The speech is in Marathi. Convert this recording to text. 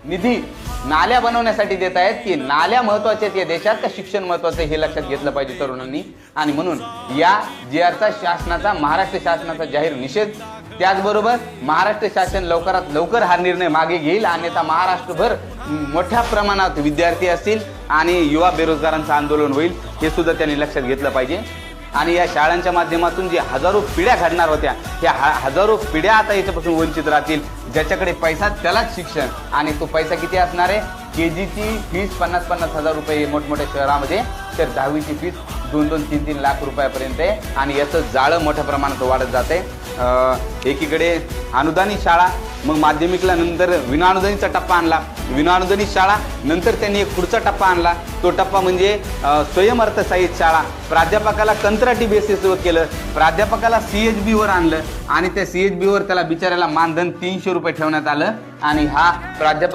निधी नाल्या बनवण्यासाठी देत आहेत की नाल्या महत्वाच्या आहेत या देशात का शिक्षण महत्वाचं हे लक्षात घेतलं पाहिजे तरुणांनी। आणि म्हणून या GRचा शासनाचा महाराष्ट्र शासनाचा जाहीर निषेध। त्याचबरोबर महाराष्ट्र शासन लवकरात लवकर हा निर्णय मागे घेईल, अन्यथा महाराष्ट्रभर मोठ्या प्रमाणात विद्यार्थी असतील आणि युवा बेरोजगारांचं आंदोलन होईल, हे सुद्धा त्यांनी लक्षात घेतलं पाहिजे। आणि या शाळांच्या माध्यमातून जे हजारो पिढ्या घडणार होत्या त्या हजारो पिढ्या आता याच्यापासून वंचित राहतील। ज्याच्याकडे पैसा त्यालाच शिक्षण, आणि तो पैसा किती असणार आहे? KGची फीस 50-50 हजार रुपये मोठमोठ्या शहरामध्ये, तर 10वीची फीस 2-2, 3-3 लाख रुपयापर्यंत आहे। आणि याचं जाळं मोठ्या प्रमाणात वाढत जाते। एकीकडे अनुदानित शाळा, मग माध्यमिकला नंतर विनाअनुदानितचा टप्पा आणला, विनाअनुदानित शाळा नंतर त्यांनी एक पुढचा टप्पा आणला, तो टप्पा म्हणजे स्वयंअर्थसहाय्यित शाळा। प्राध्यापकाला कंत्राटी बेसिसवर केलं, प्राध्यापकाला CHB वर आणलं आणि त्या CHB वर त्याला बिचाऱ्याला मानधन 300 रुपये ठेवण्यात आलं। आणि हा प्राध्यापक